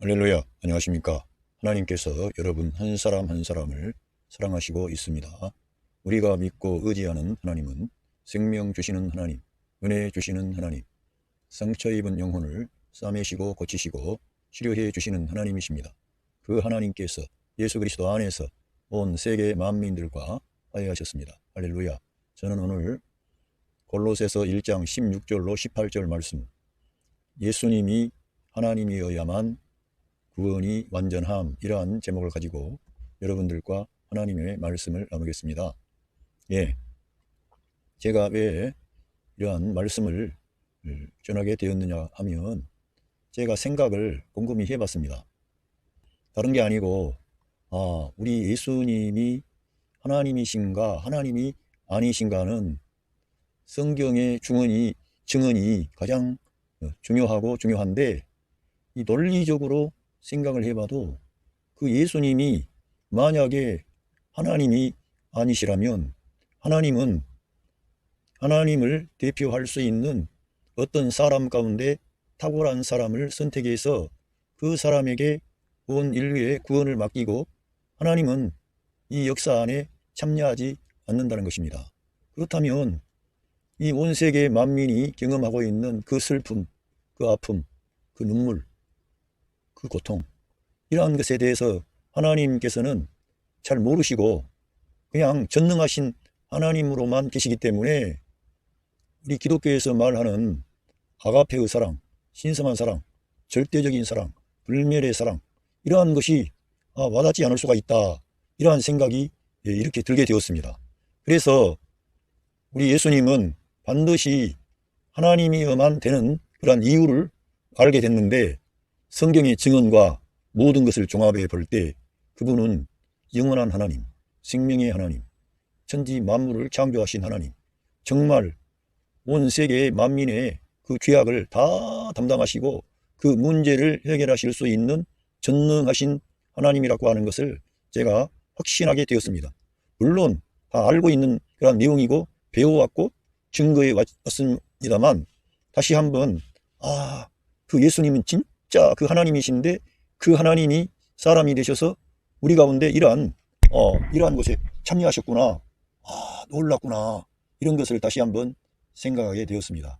할렐루야, 안녕하십니까? 하나님께서 여러분 한 사람 한 사람을 사랑하시고 있습니다. 우리가 믿고 의지하는 하나님은 생명 주시는 하나님, 은혜 주시는 하나님, 상처 입은 영혼을 싸매시고 고치시고 치료해 주시는 하나님이십니다. 그 하나님께서 예수 그리스도 안에서 온 세계 만민들과 화해하셨습니다. 할렐루야. 저는 오늘 골로새서 1장 16절로 18절 말씀, 예수님이 하나님이어야만 구원이 완전함, 이러한 제목을 가지고 여러분들과 하나님의 말씀을 나누겠습니다. 제가 왜 이러한 말씀을 전하게 되었느냐 하면 제가 생각을 곰곰이 해봤습니다. 다른 게 아니고 우리 예수님이 하나님이신가 하나님이 아니신가는 성경의 증언이 가장 중요하고 중요한데, 이 논리적으로 생각을 해봐도 그 예수님이 만약에 하나님이 아니시라면 하나님은 하나님을 대표할 수 있는 어떤 사람 가운데 탁월한 사람을 선택해서 그 사람에게 온 인류의 구원을 맡기고 하나님은 이 역사 안에 참여하지 않는다는 것입니다. 그렇다면 이 온 세계 만민이 경험하고 있는 그 슬픔, 그 아픔, 그 눈물, 그 고통, 이러한 것에 대해서 하나님께서는 잘 모르시고 그냥 전능하신 하나님으로만 계시기 때문에 우리 기독교에서 말하는 아가페의 사랑, 신성한 사랑, 절대적인 사랑, 불멸의 사랑, 이러한 것이 와닿지 않을 수가 있다, 이러한 생각이 이렇게 들게 되었습니다. 그래서 우리 예수님은 반드시 하나님이어만 되는 그러한 이유를 알게 됐는데, 성경의 증언과 모든 것을 종합해 볼 때 그분은 영원한 하나님, 생명의 하나님, 천지 만물을 창조하신 하나님, 정말 온 세계의 만민의 그 죄악을 다 담당하시고 그 문제를 해결하실 수 있는 전능하신 하나님이라고 하는 것을 제가 확신하게 되었습니다. 물론 다 알고 있는 그런 내용이고 배워왔고 증거해 왔습니다만, 다시 한번 그 예수님은 진짜 그 하나님이신데 그 하나님이 사람이 되셔서 우리 가운데 이러한 곳에 참여하셨구나, 놀랐구나, 이런 것을 다시 한번 생각하게 되었습니다.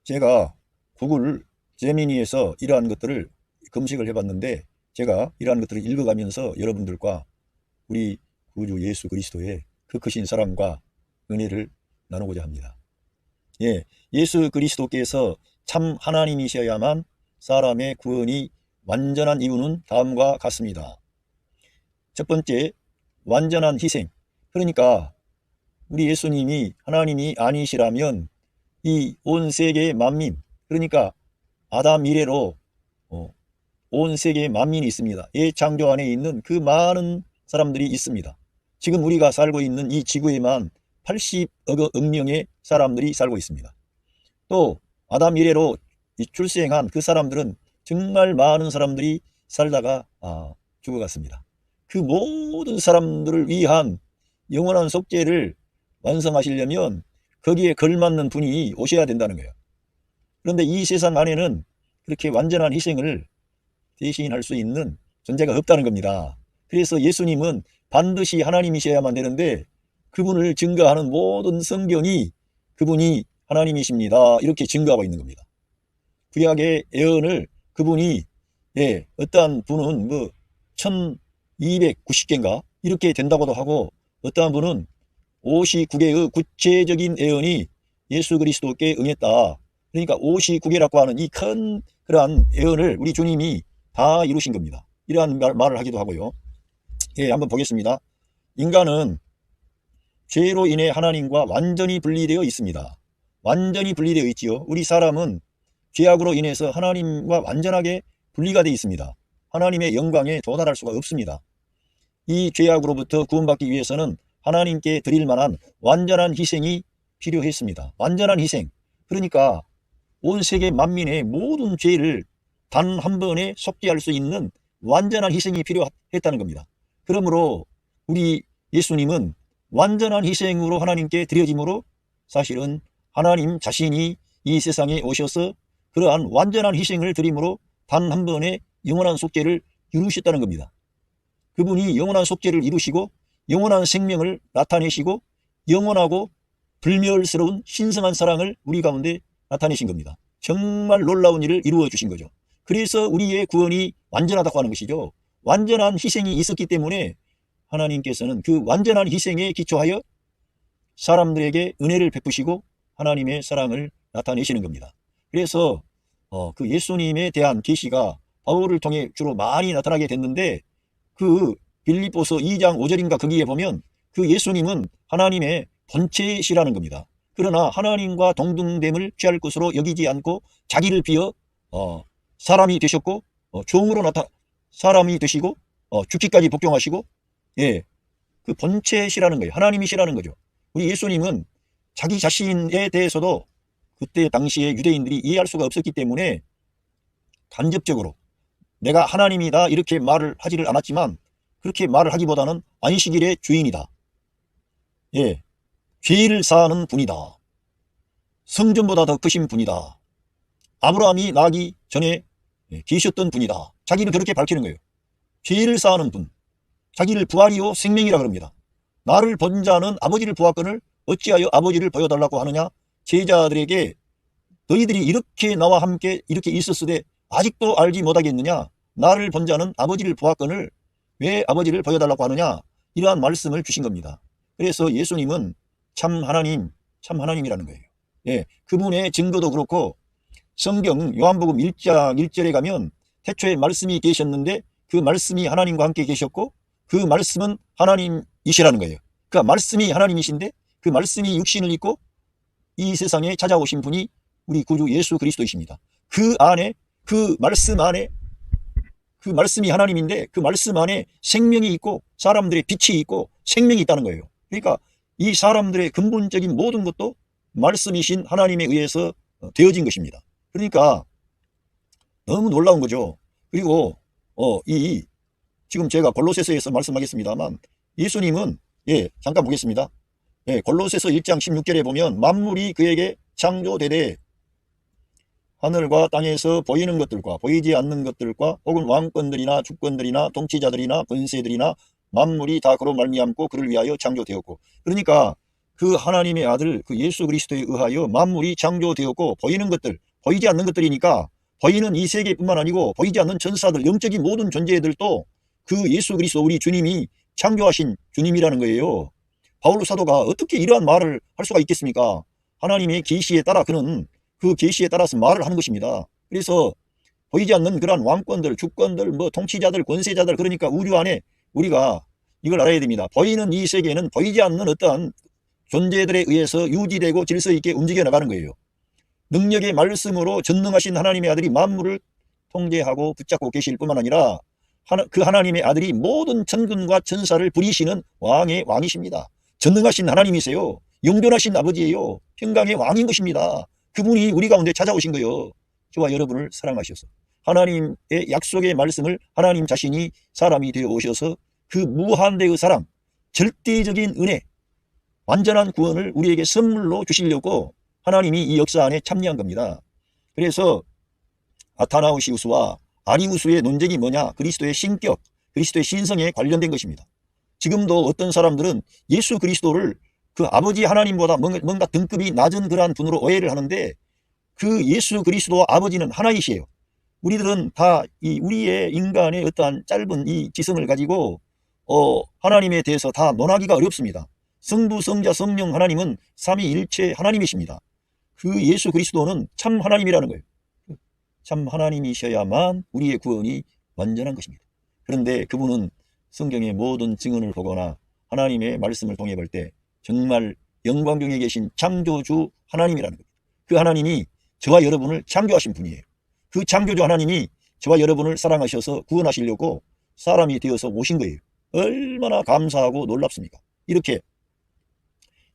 제가 구글 제미니에서 이러한 것들을 검색을 해봤는데, 제가 이러한 것들을 읽어가면서 여러분들과 우리 구주 예수 그리스도의 그 크신 사랑과 은혜를 나누고자 합니다. 예수 그리스도께서 참 하나님이셔야만 사람의 구원이 완전한 이유는 다음과 같습니다. 첫 번째, 완전한 희생. 그러니까 우리 예수님이 하나님이 아니시라면 이 온 세계의 만민, 그러니까 아담 이래로 온 세계의 만민이 있습니다. 창조 안에 있는 그 많은 사람들이 있습니다. 지금 우리가 살고 있는 이 지구에만 80억 명의 사람들이 살고 있습니다. 또 아담 이래로 출생한 그 사람들은 정말 많은 사람들이 살다가 죽어갔습니다. 그 모든 사람들을 위한 영원한 속죄를 완성하시려면 거기에 걸맞는 분이 오셔야 된다는 거예요. 그런데 이 세상 안에는 그렇게 완전한 희생을 대신할 수 있는 존재가 없다는 겁니다. 그래서 예수님은 반드시 하나님이셔야만 되는데, 그분을 증거하는 모든 성경이 그분이 하나님이십니다, 이렇게 증거하고 있는 겁니다. 구약의 예언을 그분이 어떠한 분은 1290개인가 이렇게 된다고도 하고, 어떠한 분은 59개의 구체적인 예언이 예수 그리스도께 응했다. 그러니까 59개라고 하는 이 큰 그러한 예언을 우리 주님이 다 이루신 겁니다. 이러한 말을 하기도 하고요. 한번 보겠습니다. 인간은 죄로 인해 하나님과 완전히 분리되어 있습니다. 완전히 분리되어 있지요. 우리 사람은 죄악으로 인해서 하나님과 완전하게 분리가 되어 있습니다. 하나님의 영광에 도달할 수가 없습니다. 이 죄악으로부터 구원받기 위해서는 하나님께 드릴 만한 완전한 희생이 필요했습니다. 완전한 희생. 그러니까 온 세계 만민의 모든 죄를 단 한 번에 속죄할 수 있는 완전한 희생이 필요했다는 겁니다. 그러므로 우리 예수님은 완전한 희생으로 하나님께 드려짐으로 사실은 하나님 자신이 이 세상에 오셔서 그러한 완전한 희생을 드림으로 단 한 번의 영원한 속죄를 이루셨다는 겁니다. 그분이 영원한 속죄를 이루시고 영원한 생명을 나타내시고 영원하고 불멸스러운 신성한 사랑을 우리 가운데 나타내신 겁니다. 정말 놀라운 일을 이루어 주신 거죠. 그래서 우리의 구원이 완전하다고 하는 것이죠. 완전한 희생이 있었기 때문에 하나님께서는 그 완전한 희생에 기초하여 사람들에게 은혜를 베푸시고 하나님의 사랑을 나타내시는 겁니다. 그래서 그 예수님에 대한 계시가 바울을 통해 주로 많이 나타나게 됐는데, 그 빌립보서 2장 5절인가 거기에 보면 그 예수님은 하나님의 본체시라는 겁니다. 그러나 하나님과 동등됨을 취할 것으로 여기지 않고 자기를 비어 사람이 되셨고 종으로 사람이 되시고 죽기까지 복종하시고, 예, 그 본체시라는 거예요. 하나님이시라는 거죠. 우리 예수님은 자기 자신에 대해서도 그때 당시에 유대인들이 이해할 수가 없었기 때문에 간접적으로 내가 하나님이다 이렇게 말을 하지를 않았지만, 그렇게 말을 하기보다는 안식일의 주인이다, 예, 죄를 사하는 분이다, 성전보다 더 크신 분이다, 아브라함이 나기 전에 계셨던 분이다, 자기를 그렇게 밝히는 거예요. 죄를 사하는 분, 자기를 부활이요 생명이라 그럽니다. 나를 본 자는 아버지를 보았거늘 어찌하여 아버지를 보여달라고 하느냐. 제자들에게 너희들이 이렇게 나와 함께 이렇게 있었으되 아직도 알지 못하겠느냐. 나를 본 자는 아버지를 보았거늘 왜 아버지를 보여달라고 하느냐. 이러한 말씀을 주신 겁니다. 그래서 예수님은 참 하나님이라는 거예요. 예, 그분의 증거도 그렇고 성경 요한복음 1장 1절에 가면 태초에 말씀이 계셨는데 그 말씀이 하나님과 함께 계셨고 그 말씀은 하나님이시라는 거예요. 그러니까 말씀이 하나님이신데 그 말씀이 육신을 입고 이 세상에 찾아오신 분이 우리 구주 예수 그리스도이십니다. 그 안에, 그 말씀 안에, 그 말씀이 하나님인데 그 말씀 안에 생명이 있고 사람들의 빛이 있고 생명이 있다는 거예요. 그러니까 이 사람들의 근본적인 모든 것도 말씀이신 하나님에 의해서 되어진 것입니다. 그러니까 너무 놀라운 거죠. 그리고 지금 제가 골로새서에서 말씀하겠습니다만 예수님은, 예, 잠깐 보겠습니다. 예, 골로새서 1장 16절에 보면 만물이 그에게 창조되되 하늘과 땅에서 보이는 것들과 보이지 않는 것들과 혹은 왕권들이나 주권들이나 통치자들이나 권세들이나 만물이 다 그로 말미암고 그를 위하여 창조되었고, 그러니까 그 하나님의 아들 그 예수 그리스도에 의하여 만물이 창조되었고 보이는 것들, 보이지 않는 것들이니까 보이는 이 세계뿐만 아니고 보이지 않는 천사들, 영적인 모든 존재들도 그 예수 그리스도 우리 주님이 창조하신 주님이라는 거예요. 바울 사도가 어떻게 이러한 말을 할 수가 있겠습니까? 하나님의 계시에 따라 그는 그 계시에 따라서 말을 하는 것입니다. 그래서 보이지 않는 그러한 왕권들, 주권들, 통치자들, 권세자들, 그러니까 우주 안에 우리가 이걸 알아야 됩니다. 보이는 이 세계는 보이지 않는 어떠한 존재들에 의해서 유지되고 질서 있게 움직여 나가는 거예요. 능력의 말씀으로 전능하신 하나님의 아들이 만물을 통제하고 붙잡고 계실 뿐만 아니라 그 하나님의 아들이 모든 천군과 천사를 부리시는 왕의 왕이십니다. 전능하신 하나님이세요. 영존하신 아버지예요. 평강의 왕인 것입니다. 그분이 우리 가운데 찾아오신 거예요. 저와 여러분을 사랑하셔서 하나님의 약속의 말씀을 하나님 자신이 사람이 되어 오셔서 그 무한대의 사랑, 절대적인 은혜, 완전한 구원을 우리에게 선물로 주시려고 하나님이 이 역사 안에 참여한 겁니다. 그래서 아타나우시우스와 아리우스의 논쟁이 뭐냐? 그리스도의 신격, 그리스도의 신성에 관련된 것입니다. 지금도 어떤 사람들은 예수 그리스도를 그 아버지 하나님보다 뭔가 등급이 낮은 그러한 분으로 오해를 하는데 그 예수 그리스도와 아버지는 하나이시에요. 우리들은 다 우리의 인간의 어떠한 짧은 이 지성을 가지고 하나님에 대해서 다 논하기가 어렵습니다. 성부, 성자, 성령 하나님은 삼위일체 하나님이십니다. 그 예수 그리스도는 참 하나님이라는 거예요. 참 하나님이셔야만 우리의 구원이 완전한 것입니다. 그런데 그분은 성경의 모든 증언을 보거나 하나님의 말씀을 통해 볼 때 정말 영광 중에 계신 창조주 하나님이라는 겁니다. 그 하나님이 저와 여러분을 창조하신 분이에요. 그 창조주 하나님이 저와 여러분을 사랑하셔서 구원하시려고 사람이 되어서 오신 거예요. 얼마나 감사하고 놀랍습니까? 이렇게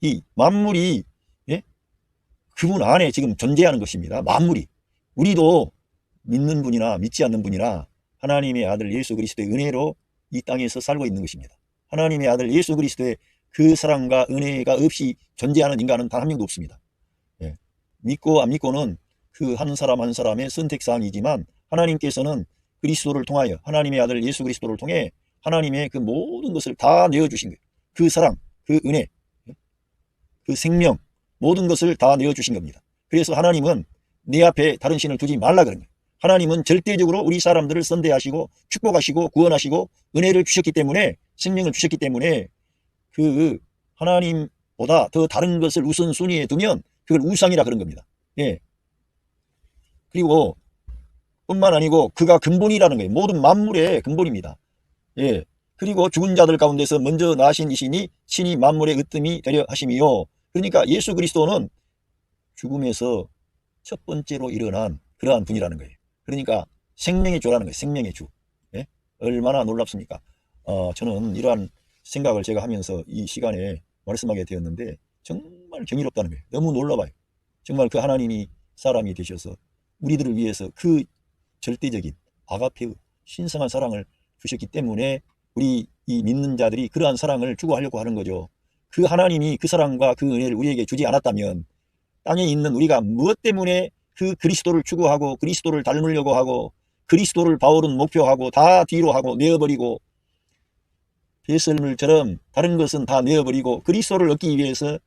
이 만물이, 예? 그분 안에 지금 존재하는 것입니다. 만물이. 우리도 믿는 분이나 믿지 않는 분이나 하나님의 아들 예수 그리스도의 은혜로 이 땅에서 살고 있는 것입니다. 하나님의 아들 예수 그리스도의 그 사랑과 은혜가 없이 존재하는 인간은 단 한 명도 없습니다. 예. 믿고 안 믿고는 그 한 사람 한 사람의 선택사항이지만 하나님께서는 그리스도를 통하여 하나님의 아들 예수 그리스도를 통해 하나님의 그 모든 것을 다 내어주신 거예요. 그 사랑, 그 은혜, 그 생명, 모든 것을 다 내어주신 겁니다. 그래서 하나님은 내 앞에 다른 신을 두지 말라 그런 거예요. 하나님은 절대적으로 우리 사람들을 선대하시고 축복하시고 구원하시고 은혜를 주셨기 때문에, 생명을 주셨기 때문에 그 하나님보다 더 다른 것을 우선순위에 두면 그걸 우상이라 그런 겁니다. 예. 그리고 뿐만 아니고 그가 근본이라는 거예요. 모든 만물의 근본입니다. 예. 그리고 죽은 자들 가운데서 먼저 나신 이시니 친히 만물의 으뜸이 되려 하심이요. 그러니까 예수 그리스도는 죽음에서 첫 번째로 일어난 그러한 분이라는 거예요. 그러니까 생명의 주라는 거예요. 생명의 주. 예? 얼마나 놀랍습니까? 저는 이러한 생각을 제가 하면서 이 시간에 말씀하게 되었는데 정말 경이롭다는 거예요. 너무 놀라워요. 정말 그 하나님이 사람이 되셔서 우리들을 위해서 그 절대적인 아가페의 신성한 사랑을 주셨기 때문에 우리 이 믿는 자들이 그러한 사랑을 추구하려고 하는 거죠. 그 하나님이 그 사랑과 그 은혜를 우리에게 주지 않았다면 땅에 있는 우리가 무엇 때문에 그 그리스도를 추구하고 그리스도를 닮으려고 하고 그리스도를 바울은 목표하고 다 뒤로 하고 내어버리고 배설물처럼 다른 것은 다 내어버리고 그리스도를 얻기 위해서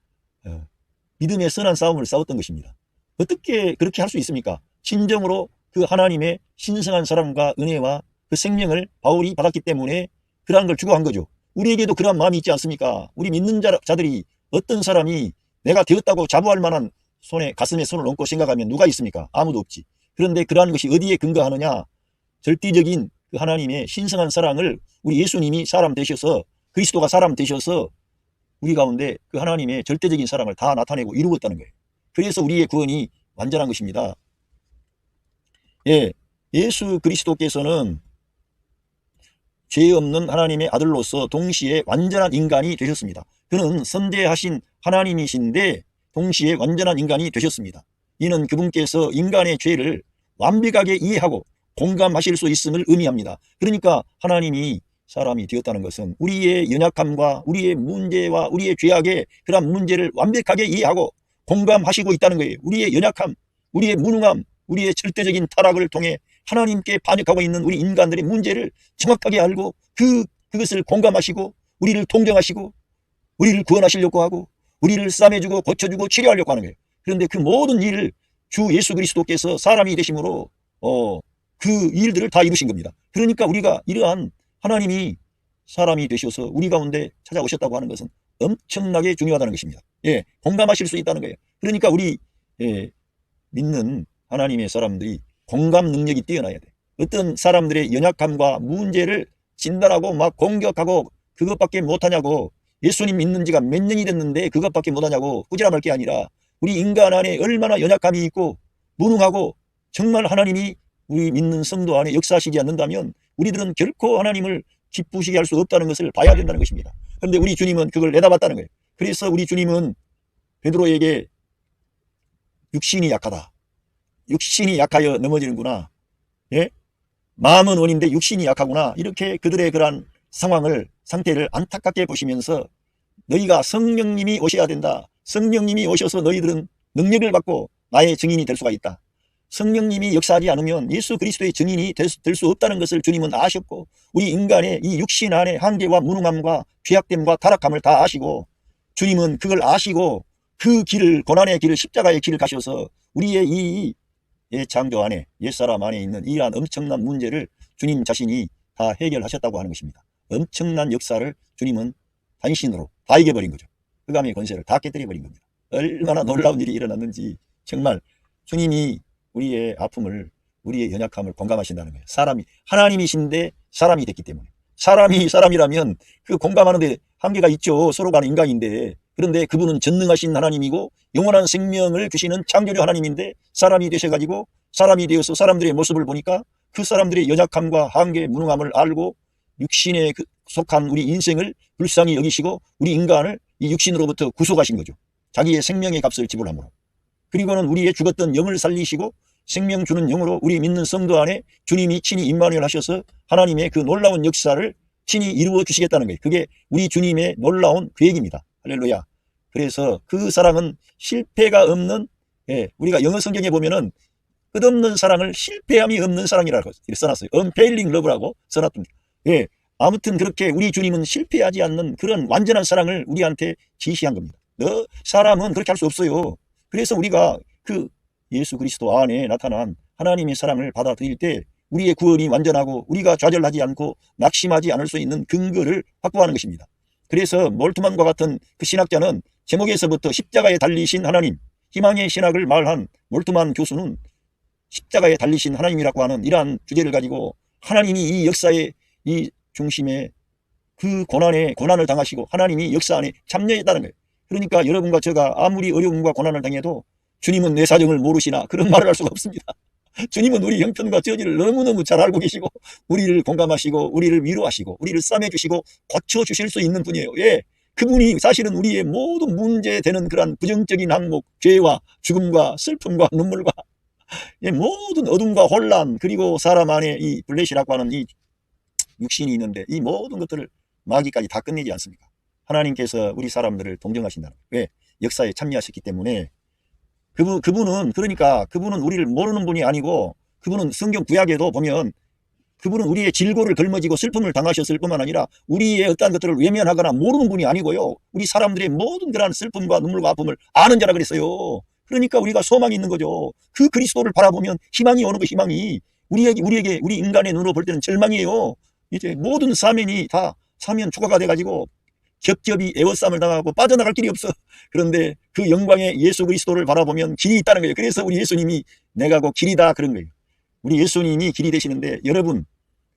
믿음의 선한 싸움을 싸웠던 것입니다. 어떻게 그렇게 할 수 있습니까? 진정으로 그 하나님의 신성한 사랑과 은혜와 그 생명을 바울이 받았기 때문에 그러한 걸 추구한 거죠. 우리에게도 그러한 마음이 있지 않습니까? 우리 믿는 자들이 어떤 사람이 내가 되었다고 자부할 만한 가슴에 손을 얹고 생각하면 누가 있습니까? 아무도 없지. 그런데 그러한 것이 어디에 근거하느냐? 절대적인 그 하나님의 신성한 사랑을 우리 예수님이 사람 되셔서 그리스도가 사람 되셔서 우리 가운데 그 하나님의 절대적인 사랑을 다 나타내고 이루었다는 거예요. 그래서 우리의 구원이 완전한 것입니다. 예, 예수 그리스도께서는 죄 없는 하나님의 아들로서 동시에 완전한 인간이 되셨습니다. 그는 선대하신 하나님이신데 동시에 완전한 인간이 되셨습니다. 이는 그분께서 인간의 죄를 완벽하게 이해하고 공감하실 수 있음을 의미합니다. 그러니까 하나님이 사람이 되었다는 것은 우리의 연약함과 우리의 문제와 우리의 죄악의 그런 문제를 완벽하게 이해하고 공감하시고 있다는 거예요. 우리의 연약함, 우리의 무능함, 우리의 절대적인 타락을 통해 하나님께 반역하고 있는 우리 인간들의 문제를 정확하게 알고 그것을 공감하시고 우리를 동정하시고 우리를 구원하시려고 하고 우리를 싸매주고 고쳐주고 치료하려고 하는 거예요. 그런데 그 모든 일을 주 예수 그리스도께서 사람이 되심으로 그 일들을 다 이루신 겁니다. 그러니까 우리가 이러한 하나님이 사람이 되셔서 우리 가운데 찾아오셨다고 하는 것은 엄청나게 중요하다는 것입니다. 예, 공감하실 수 있다는 거예요. 그러니까 우리 믿는 하나님의 사람들이 공감 능력이 뛰어나야 돼. 어떤 사람들의 연약함과 문제를 진단하고 막 공격하고 그것밖에 못하냐고, 예수님 믿는 지가 몇 년이 됐는데 그것밖에 못하냐고 꾸지람할 게 아니라 우리 인간 안에 얼마나 연약함이 있고 무능하고 정말 하나님이 우리 믿는 성도 안에 역사하시지 않는다면 우리들은 결코 하나님을 기쁘시게 할 수 없다는 것을 봐야 된다는 것입니다. 그런데 우리 주님은 그걸 내다봤다는 거예요. 그래서 우리 주님은 베드로에게 육신이 약하다. 육신이 약하여 넘어지는구나. 예? 마음은 원인데 육신이 약하구나. 이렇게 그들의 그러한 상태를 안타깝게 보시면서 너희가 성령님이 오셔야 된다. 성령님이 오셔서 너희들은 능력을 받고 나의 증인이 될 수가 있다. 성령님이 역사하지 않으면 예수 그리스도의 증인이 될 수 없다는 것을 주님은 아셨고 우리 인간의 이 육신 안의 한계와 무능함과 죄악됨과 타락함을 다 아시고 주님은 그걸 아시고 그 길을, 고난의 길을, 십자가의 길을 가셔서 우리의 이 창조 안에, 옛사람 안에 있는 이러한 엄청난 문제를 주님 자신이 다 해결하셨다고 하는 것입니다. 엄청난 역사를 주님은 단신으로 다 이겨버린 거죠. 흑암의 권세를 다 깨뜨려버린 겁니다. 얼마나 놀라운 일이 일어났는지 정말 주님이 우리의 아픔을, 우리의 연약함을 공감하신다는 거예요. 사람이 하나님이신데 사람이 됐기 때문에. 사람이 사람이라면 그 공감하는데 한계가 있죠. 서로가 인간인데. 그런데 그분은 전능하신 하나님이고 영원한 생명을 주시는 창조주 하나님인데 사람이 되셔가지고 사람이 되어서 사람들의 모습을 보니까 그 사람들의 연약함과 한계, 무능함을 알고 육신에 속한 우리 인생을 불쌍히 여기시고 우리 인간을 이 육신으로부터 구속하신 거죠. 자기의 생명의 값을 지불함으로. 그리고는 우리의 죽었던 영을 살리시고 생명 주는 영으로 우리 믿는 성도 안에 주님이 친히 임마누엘 하셔서 하나님의 그 놀라운 역사를 친히 이루어 주시겠다는 거예요. 그게 우리 주님의 놀라운 계획입니다. 할렐루야. 그래서 그 사랑은 실패가 없는, 우리가 영어 성경에 보면은 끝없는 사랑을 실패함이 없는 사랑이라고 써놨어요. unfailing love라고 써놨습니다. 예, 아무튼 그렇게 우리 주님은 실패하지 않는 그런 완전한 사랑을 우리한테 지시한 겁니다. 너 사람은 그렇게 할 수 없어요. 그래서 우리가 그 예수 그리스도 안에 나타난 하나님의 사랑을 받아들일 때 우리의 구원이 완전하고 우리가 좌절하지 않고 낙심하지 않을 수 있는 근거를 확보하는 것입니다. 그래서 몰트만과 같은 그 신학자는 제목에서부터 십자가에 달리신 하나님, 희망의 신학을 말한 몰트만 교수는 십자가에 달리신 하나님이라고 하는 이러한 주제를 가지고 하나님이 이 역사의 이 중심에 그 고난을 당하시고 하나님이 역사 안에 참여했다는 거예요. 그러니까 여러분과 제가 아무리 어려움과 고난을 당해도 주님은 내 사정을 모르시나 그런 말을 할 수가 없습니다. 주님은 우리 형편과 저지를 너무너무 잘 알고 계시고 우리를 공감하시고 우리를 위로하시고 우리를 싸매주시고 고쳐주실 수 있는 분이에요. 예, 그분이 사실은 우리의 모든 문제되는 그런 부정적인 항목, 죄와 죽음과 슬픔과 눈물과 예, 모든 어둠과 혼란, 그리고 사람 안에 이 블레시라고 하는 이 육신이 있는데 이 모든 것들을 마귀까지 다 끝내지 않습니까? 하나님께서 우리 사람들을 동정하신다는 거예요. 왜? 역사에 참여하셨기 때문에. 그분은 우리를 모르는 분이 아니고, 그분은 성경 구약에도 보면 그분은 우리의 질고를 걸머지고 슬픔을 당하셨을 뿐만 아니라 우리의 어떠한 것들을 외면하거나 모르는 분이 아니고요, 우리 사람들의 모든 그러한 슬픔과 눈물과 아픔을 아는 자라 그랬어요. 그러니까 우리가 소망이 있는 거죠. 그 그리스도를 바라보면 희망이 오는 거. 희망이 우리 인간의 눈으로 볼 때는 절망이에요. 이제 모든 사면이 다 사면 초과가 돼가지고 겹겹이 애워싸움을 당하고 빠져나갈 길이 없어. 그런데 그 영광의 예수 그리스도를 바라보면 길이 있다는 거예요. 그래서 우리 예수님이 내가 곧 길이다 그런 거예요. 우리 예수님이 길이 되시는데, 여러분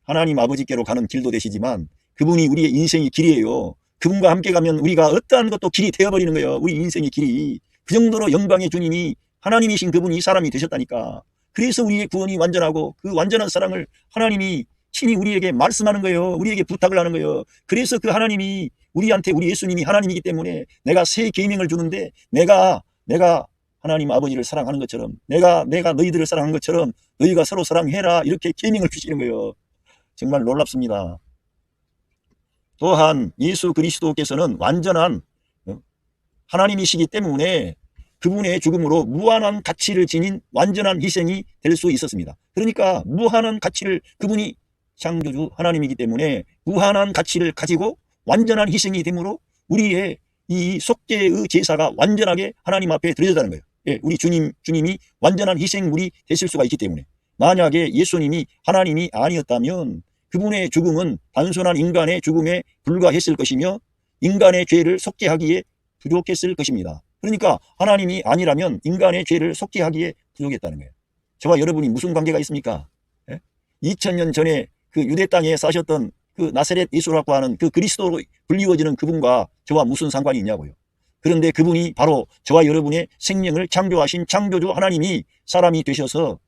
하나님 아버지께로 가는 길도 되시지만 그분이 우리의 인생의 길이에요. 그분과 함께 가면 우리가 어떠한 것도 길이 되어버리는 거예요. 우리 인생의 길이. 그 정도로 영광의 주님이, 하나님이신 그분이 사람이 되셨다니까. 그래서 우리의 구원이 완전하고 그 완전한 사랑을 하나님이 친히 우리에게 말씀하는 거예요. 우리에게 부탁을 하는 거예요. 그래서 그 하나님이 우리한테, 우리 예수님이 하나님이기 때문에 내가 새 계명을 주는데, 내가 하나님 아버지를 사랑하는 것처럼, 내가 너희들을 사랑하는 것처럼 너희가 서로 사랑해라, 이렇게 계명을 주시는 거예요. 정말 놀랍습니다. 또한 예수 그리스도께서는 완전한 하나님이시기 때문에 그분의 죽음으로 무한한 가치를 지닌 완전한 희생이 될 수 있었습니다. 그러니까 무한한 가치를, 그분이 창조주 하나님이기 때문에 무한한 가치를 가지고 완전한 희생이 되므로 우리의 이 속죄의 제사가 완전하게 하나님 앞에 드려졌다는 거예요. 예, 우리 주님이 완전한 희생물이 되실 수가 있기 때문에. 만약에 예수님이 하나님이 아니었다면 그분의 죽음은 단순한 인간의 죽음에 불과했을 것이며 인간의 죄를 속죄하기에 부족했을 것입니다. 그러니까 하나님이 아니라면 인간의 죄를 속죄하기에 부족했다는 거예요. 저와 여러분이 무슨 관계가 있습니까? 2000년 전에 그 유대 땅에 사셨던 그 나사렛 예수라고 하는 그 그리스도로 불리워지는 그분과 저와 무슨 상관이 있냐고요. 그런데 그분이 바로 저와 여러분의 생명을 창조하신 창조주 하나님이 사람이 되셔서,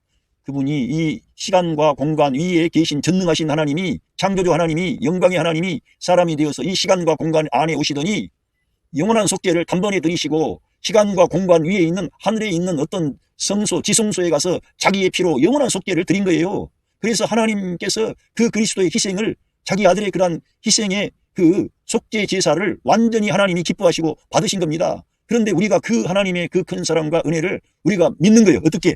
그분이 이 시간과 공간 위에 계신 전능하신 하나님이, 창조주 하나님이, 영광의 하나님이 사람이 되어서 이 시간과 공간 안에 오시더니 영원한 속죄를 단번에 드리시고 시간과 공간 위에 있는 하늘에 있는 어떤 성소, 지성소에 가서 자기의 피로 영원한 속죄를 드린 거예요. 그래서 하나님께서 그 그리스도의 희생을, 자기 아들의 그러한 희생의 그 속죄 제사를 완전히 하나님이 기뻐하시고 받으신 겁니다. 그런데 우리가 그 하나님의 그 큰 사랑과 은혜를 우리가 믿는 거예요. 어떻게?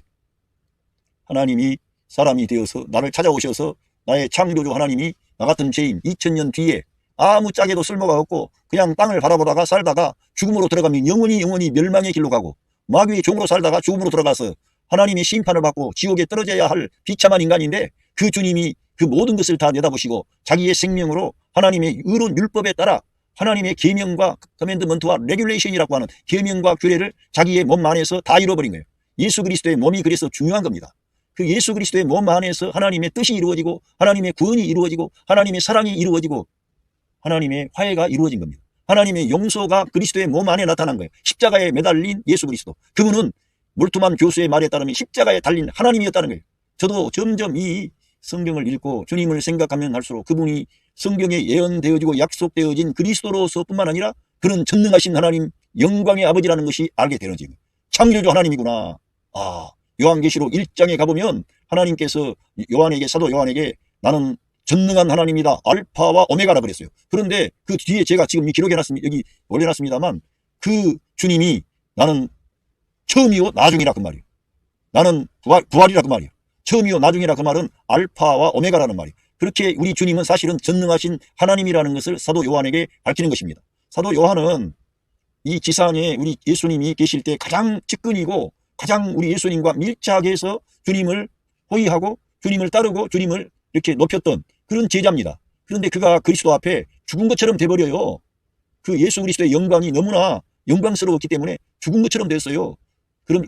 하나님이 사람이 되어서 나를 찾아오셔서, 나의 창조주 하나님이 나 같은 죄인 2000년 뒤에 아무짝에도 쓸모가 없고 그냥 땅을 바라보다가 살다가 죽음으로 들어가면 영원히 멸망의 길로 가고, 마귀의 종으로 살다가 죽음으로 들어가서 하나님의 심판을 받고 지옥에 떨어져야 할 비참한 인간인데, 그 주님이 그 모든 것을 다 내다보시고 자기의 생명으로 하나님의 의로운 율법에 따라 하나님의 계명과 커맨드먼트와 레귤레이션이라고 하는 계명과 규례를 자기의 몸 안에서 다 이루어버린 거예요. 예수 그리스도의 몸이 그래서 중요한 겁니다. 그 예수 그리스도의 몸 안에서 하나님의 뜻이 이루어지고 하나님의 구원이 이루어지고 하나님의 사랑이 이루어지고 하나님의 화해가 이루어진 겁니다. 하나님의 용서가 그리스도의 몸 안에 나타난 거예요. 십자가에 매달린 예수 그리스도. 그분은 몰트만 교수의 말에 따르면 십자가에 달린 하나님이었다는 거예요. 저도 점점 이 성경을 읽고 주님을 생각하면 할수록 그분이 성경에 예언되어지고 약속되어진 그리스도로서 뿐만 아니라 그런 전능하신 하나님, 영광의 아버지라는 것이 알게 되는 거예요. 창조주 하나님이구나. 요한계시록 1장에 가보면 하나님께서 사도 요한에게 나는 전능한 하나님이다, 알파와 오메가라 그랬어요. 그런데 그 뒤에 제가 지금 이 기록해놨습니다. 여기 올려놨습니다만, 그 주님이 나는 처음이요 나중이라 그 말이에요. 나는 부활이라 그 말이에요. 처음이요 나중이라 그 말은 알파와 오메가라는 말이에요. 그렇게 우리 주님은 사실은 전능하신 하나님이라는 것을 사도 요한에게 밝히는 것입니다. 사도 요한은 이 지상에 우리 예수님이 계실 때 가장 측근이고 가장 우리 예수님과 밀착해서 주님을 호위하고 주님을 따르고 주님을 이렇게 높였던 그런 제자입니다. 그런데 그가 그리스도 앞에 죽은 것처럼 돼버려요. 그 예수 그리스도의 영광이 너무나 영광스러웠기 때문에 죽은 것처럼 됐어요.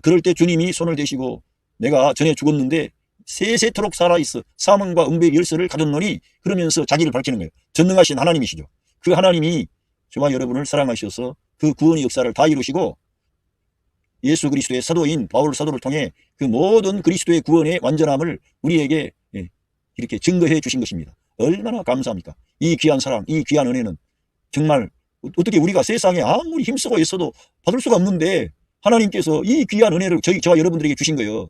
그럴 때 주님이 손을 대시고 내가 전에 죽었는데 세세토록 살아있어 사망과 응배의 열쇠를 가졌노니 그러면서 자기를 밝히는 거예요. 전능하신 하나님이시죠. 그 하나님이 저와 여러분을 사랑하셔서 그 구원의 역사를 다 이루시고 예수 그리스도의 사도인 바울 사도를 통해 그 모든 그리스도의 구원의 완전함을 우리에게 이렇게 증거해 주신 것입니다. 얼마나 감사합니까? 이 귀한 사랑, 이 귀한 은혜는 정말 어떻게 우리가 세상에 아무리 힘쓰고 있어도 받을 수가 없는데 하나님께서 이 귀한 은혜를 저와 여러분들에게 주신 거예요.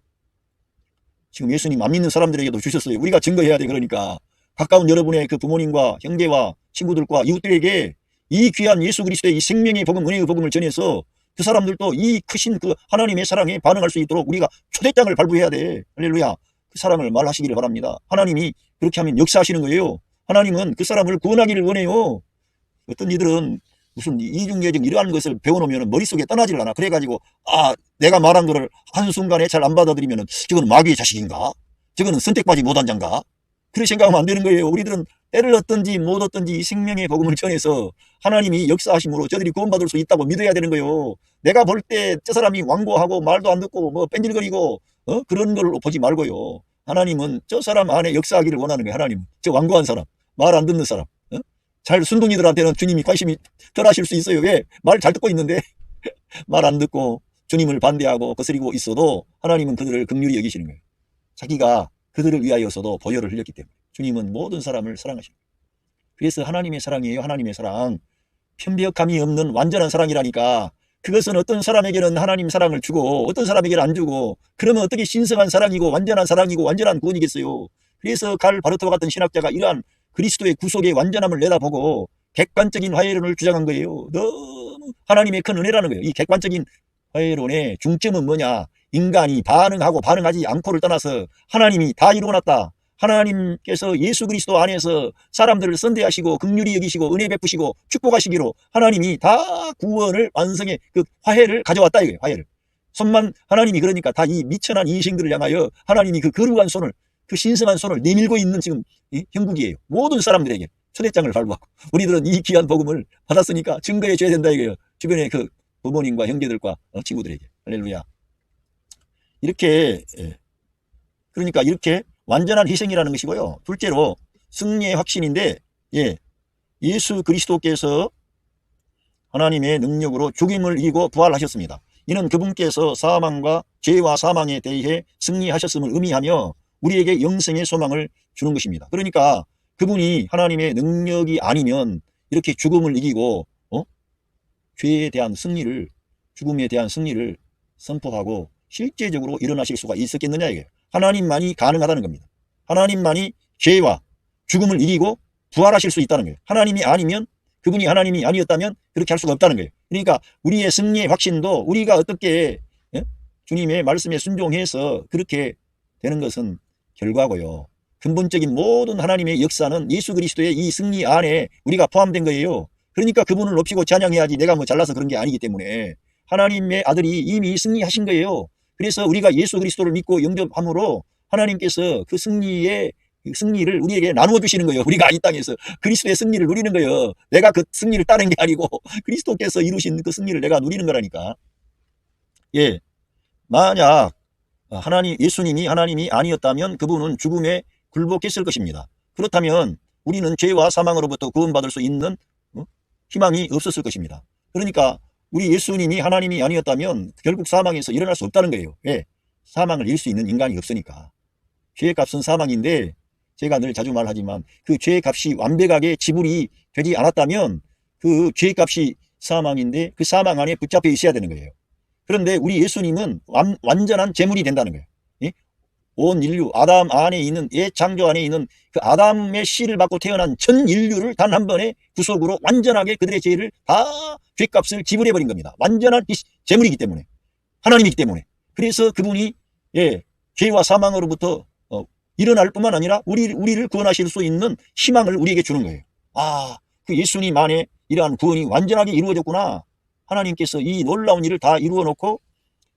지금 예수님 안 믿는 사람들에게도 주셨어요. 우리가 증거해야 돼. 그러니까 가까운 여러분의 그 부모님과 형제와 친구들과 이웃들에게 이 귀한 예수 그리스도의 이 생명의 복음, 은혜의 복음을 전해서 그 사람들도 이 크신 그 하나님의 사랑에 반응할 수 있도록 우리가 초대장을 발부해야 돼. 할렐루야. 그 사랑을 말하시기를 바랍니다. 하나님이 그렇게 하면 역사하시는 거예요. 하나님은 그 사람을 구원하기를 원해요. 어떤 이들은 무슨 이중계적 이러한 것을 배워놓으면 머릿속에 떠나질 않아. 그래가지고 내가 말한 거를 한순간에 잘 안 받아들이면 저거는 마귀의 자식인가? 저거는 선택받지 못한 자인가? 그렇게 생각하면 안 되는 거예요. 우리들은 때를 얻든지 못 얻든지 이 생명의 복음을 전해서 하나님이 역사하심으로 저들이 구원받을 수 있다고 믿어야 되는 거예요. 내가 볼 때 저 사람이 완고하고 말도 안 듣고 뭐 뺀질거리고 그런 걸 보지 말고요. 하나님은 저 사람 안에 역사하기를 원하는 거예요. 하나님, 저 완고한 사람, 말 안 듣는 사람, 잘 순둥이들한테는 주님이 관심이 덜 하실 수 있어요. 왜? 말 잘 듣고 있는데 말 안 듣고 주님을 반대하고 거스리고 있어도 하나님은 그들을 긍휼히 여기시는 거예요. 자기가 그들을 위하여서도 보혈을 흘렸기 때문에 주님은 모든 사람을 사랑하십니다. 그래서 하나님의 사랑이에요. 하나님의 사랑. 편벽함이 없는 완전한 사랑이라니까. 그것은 어떤 사람에게는 하나님 사랑을 주고 어떤 사람에게는 안 주고 그러면 어떻게 신성한 사랑이고 완전한 구원이겠어요. 그래서 갈 바르토와 같은 신학자가 이러한 그리스도의 구속의 완전함을 내다보고 객관적인 화해론을 주장한 거예요. 너무 하나님의 큰 은혜라는 거예요. 이 객관적인 화해론의 중점은 뭐냐? 인간이 반응하고 반응하지 않고를 떠나서 하나님이 다 이루어놨다. 하나님께서 예수 그리스도 안에서 사람들을 선대하시고 긍휼히 여기시고 은혜 베푸시고 축복하시기로 하나님이 다 구원을 완성해 그 화해를 가져왔다 이거예요. 화해를. 손만 하나님이 그러니까 다 이 미천한 인생들을 향하여 하나님이 그 거룩한 손을 그 신성한 손을 내밀고 있는 지금 형국이에요. 모든 사람들에게 초대장을 발부하고 우리들은 이 귀한 복음을 받았으니까 증거해 줘야 된다 이거예요. 주변의 그 부모님과 형제들과 친구들에게. 할렐루야. 이렇게 그러니까 이렇게 완전한 희생이라는 것이고요. 둘째로 승리의 확신인데 예수 그리스도께서 하나님의 능력으로 죽임을 이기고 부활하셨습니다. 이는 그분께서 사망과 죄와 사망에 대해 승리하셨음을 의미하며 우리에게 영생의 소망을 주는 것입니다. 그러니까 그분이 하나님의 능력이 아니면 이렇게 죽음을 이기고 죄에 대한 승리를 죽음에 대한 승리를 선포하고 실제적으로 일어나실 수가 있었겠느냐 이게 하나님만이 가능하다는 겁니다. 하나님만이 죄와 죽음을 이기고 부활하실 수 있다는 거예요. 하나님이 아니면 그분이 하나님이 아니었다면 그렇게 할 수가 없다는 거예요. 그러니까 우리의 승리의 확신도 우리가 어떻게 주님의 말씀에 순종해서 그렇게 되는 것은 결과고요. 근본적인 모든 하나님의 역사는 예수 그리스도의 이 승리 안에 우리가 포함된 거예요. 그러니까 그분을 높이고 찬양해야지 내가 뭐 잘나서 그런 게 아니기 때문에 하나님의 아들이 이미 승리하신 거예요. 그래서 우리가 예수 그리스도를 믿고 영접함으로 하나님께서 그 승리를 우리에게 나누어 주시는 거예요. 우리가 이 땅에서 그리스도의 승리를 누리는 거예요. 내가 그 승리를 따는 게 아니고 그리스도께서 이루신 그 승리를 내가 누리는 거라니까. 만약 예수님이 하나님이 아니었다면 그분은 죽음에 굴복했을 것입니다. 그렇다면 우리는 죄와 사망으로부터 구원받을 수 있는 희망이 없었을 것입니다. 그러니까 우리 예수님이 하나님이 아니었다면 결국 사망에서 일어날 수 없다는 거예요. 왜? 사망을 이길 수 있는 인간이 없으니까. 죄의 값은 사망인데 제가 늘 자주 말하지만 그 죄의 값이 완벽하게 지불이 되지 않았다면 그 죄의 값이 사망인데 그 사망 안에 붙잡혀 있어야 되는 거예요. 그런데 우리 예수님은 완전한 제물이 된다는 거예요. 온 인류 아담 안에 있는 옛 창조 안에 있는 그 아담의 씨를 받고 태어난 전 인류를 단 한 번에 구속으로 완전하게 그들의 죄를 다 죄값을 지불해 버린 겁니다. 완전한 제물이기 때문에 하나님이기 때문에. 그래서 그분이 예, 죄와 사망으로부터 일어날 뿐만 아니라 우리를 구원하실 수 있는 희망을 우리에게 주는 거예요. 아, 그 예수님 안에 이러한 구원이 완전하게 이루어졌구나. 하나님께서 이 놀라운 일을 다 이루어 놓고